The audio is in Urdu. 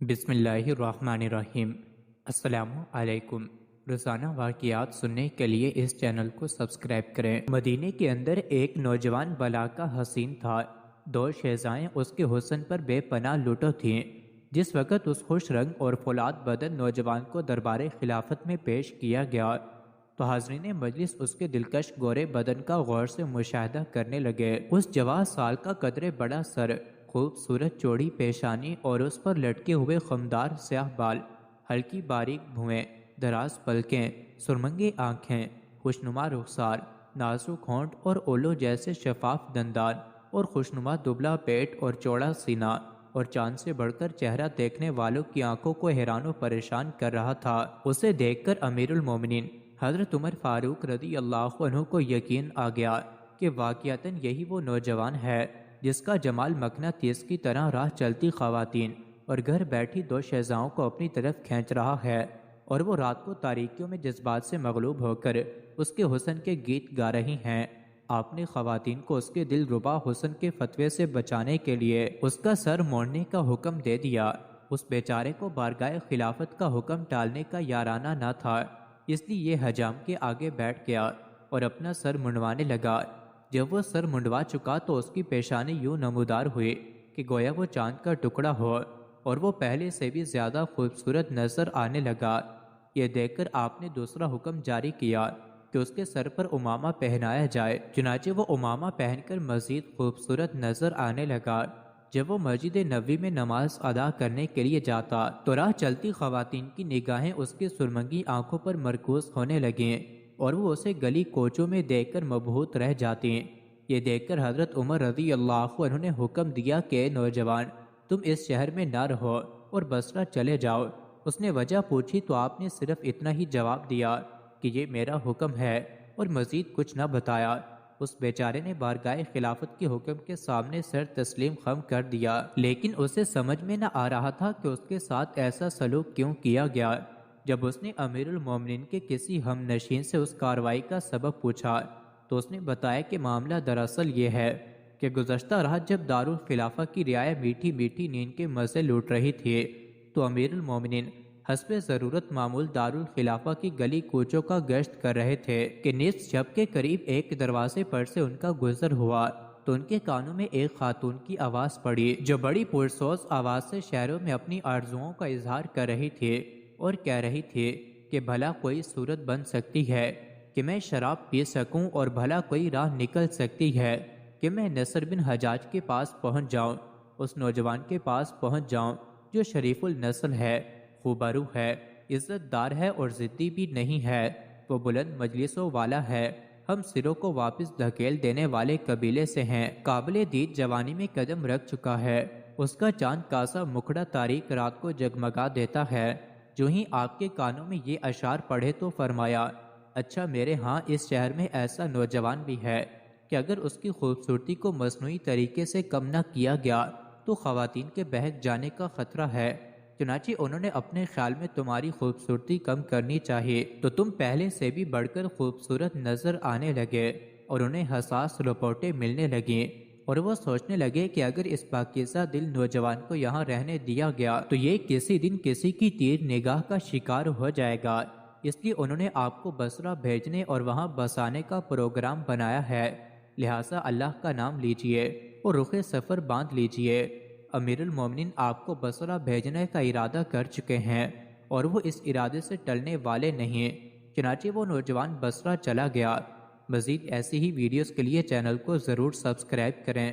بسم اللہ الرحمن الرحیم۔ السلام علیکم۔ روزانہ واقعات سننے کے لیے اس چینل کو سبسکرائب کریں۔ مدینے کے اندر ایک نوجوان بلا کا حسین تھا۔ دو شہزائیں اس کے حسن پر بے پناہ لٹو تھیں۔ جس وقت اس خوش رنگ اور فولاد بدن نوجوان کو دربار خلافت میں پیش کیا گیا تو حاضرین مجلس اس کے دلکش گورے بدن کا غور سے مشاہدہ کرنے لگے۔ اس جوان سال کا قدرے بڑا سر، خوبصورت چوڑی پیشانی اور اس پر لٹکے ہوئے خمدار سیاہ بال، ہلکی باریک بھویں، دراز پلکیں، سرمنگی آنکھیں، خوشنما رخسار، نازک ہونٹ اور اولو جیسے شفاف دندان اور خوشنما دبلا پیٹ اور چوڑا سینہ اور چاند سے بڑھ کر چہرہ دیکھنے والوں کی آنکھوں کو حیران و پریشان کر رہا تھا۔ اسے دیکھ کر امیر المومنین حضرت عمر فاروق رضی اللہ عنہ کو یقین آ گیا کہ واقعتاً یہی وہ نوجوان ہے جس کا جمال مقناطیس کی طرح راہ چلتی خواتین اور گھر بیٹھی دو شہزاؤں کو اپنی طرف کھینچ رہا ہے، اور وہ رات کو تاریکیوں میں جذبات سے مغلوب ہو کر اس کے حسن کے گیت گا رہی ہیں۔ آپ نے خواتین کو اس کے دل ربا حسن کے فتوے سے بچانے کے لیے اس کا سر موڑنے کا حکم دے دیا۔ اس بیچارے کو بارگاہ خلافت کا حکم ٹالنے کا یارانہ نہ تھا، اس لیے یہ حجام کے آگے بیٹھ گیا اور اپنا سر منڈوانے لگا۔ جب وہ سر منڈوا چکا تو اس کی پیشانی یوں نمودار ہوئی کہ گویا وہ چاند کا ٹکڑا ہو، اور وہ پہلے سے بھی زیادہ خوبصورت نظر آنے لگا۔ یہ دیکھ کر آپ نے دوسرا حکم جاری کیا کہ اس کے سر پر امامہ پہنایا جائے۔ چنانچہ وہ امامہ پہن کر مزید خوبصورت نظر آنے لگا۔ جب وہ مسجد نبوی میں نماز ادا کرنے کے لیے جاتا تو راہ چلتی خواتین کی نگاہیں اس کی سرمنگی آنکھوں پر مرکوز ہونے لگیں اور وہ اسے گلی کوچوں میں دیکھ کر مبہوت رہ جاتی۔ یہ دیکھ کر حضرت عمر رضی اللہ عنہ نے حکم دیا کہ نوجوان، تم اس شہر میں نہ رہو اور بصرہ چلے جاؤ۔ اس نے وجہ پوچھی تو آپ نے صرف اتنا ہی جواب دیا کہ یہ میرا حکم ہے، اور مزید کچھ نہ بتایا۔ اس بیچارے نے بارگاہ خلافت کے حکم کے سامنے سر تسلیم خم کر دیا، لیکن اسے سمجھ میں نہ آ رہا تھا کہ اس کے ساتھ ایسا سلوک کیوں کیا گیا۔ جب اس نے امیر المومنین کے کسی ہم نشین سے اس کارروائی کا سبب پوچھا تو اس نے بتایا کہ معاملہ دراصل یہ ہے کہ گزشتہ رات جب دارالخلافہ کی رعایا میٹھی میٹھی نیند کے مزے لوٹ رہی تھی تو امیر المومنین حسب ضرورت معمول دارالخلافہ کی گلی کوچوں کا گشت کر رہے تھے کہ نصف شب کے قریب ایک دروازے پر سے ان کا گزر ہوا تو ان کے کانوں میں ایک خاتون کی آواز پڑی جو بڑی پرسوز آواز سے شہروں میں اپنی آرزوؤں کا اظہار کر رہی تھی اور کہہ رہی تھی کہ بھلا کوئی صورت بن سکتی ہے کہ میں شراب پی سکوں، اور بھلا کوئی راہ نکل سکتی ہے کہ میں نصر بن حجاج کے پاس پہنچ جاؤں، اس نوجوان کے پاس پہنچ جاؤں جو شریف النسل ہے، خوبرو ہے، عزت دار ہے اور ضدی بھی نہیں ہے۔ وہ بلند مجلسوں والا ہے، ہم سروں کو واپس دھکیل دینے والے قبیلے سے ہیں، قابل دید جوانی میں قدم رکھ چکا ہے، اس کا چاند کاسا مکھڑا تاریک رات کو جگمگا دیتا ہے۔ جو ہی آپ کے کانوں میں یہ اشعار پڑھے تو فرمایا، اچھا میرے ہاں اس شہر میں ایسا نوجوان بھی ہے کہ اگر اس کی خوبصورتی کو مصنوعی طریقے سے کم نہ کیا گیا تو خواتین کے بہک جانے کا خطرہ ہے۔ چنانچہ انہوں نے اپنے خیال میں تمہاری خوبصورتی کم کرنی چاہیے تو تم پہلے سے بھی بڑھ کر خوبصورت نظر آنے لگے، اور انہیں حساس رپورٹیں ملنے لگیں، اور وہ سوچنے لگے کہ اگر اس پاکیزہ دل نوجوان کو یہاں رہنے دیا گیا تو یہ کسی دن کسی کی تیر نگاہ کا شکار ہو جائے گا۔ اس لیے انہوں نے آپ کو بصرہ بھیجنے اور وہاں بسانے کا پروگرام بنایا ہے، لہٰذا اللہ کا نام لیجئے اور رخ سفر باندھ لیجئے۔ امیر المومنین آپ کو بصرہ بھیجنے کا ارادہ کر چکے ہیں اور وہ اس ارادے سے ٹلنے والے نہیں۔ چنانچہ وہ نوجوان بصرہ چلا گیا۔ مزید ایسی ہی ویڈیوز کے لیے چینل کو ضرور سبسکرائب کریں۔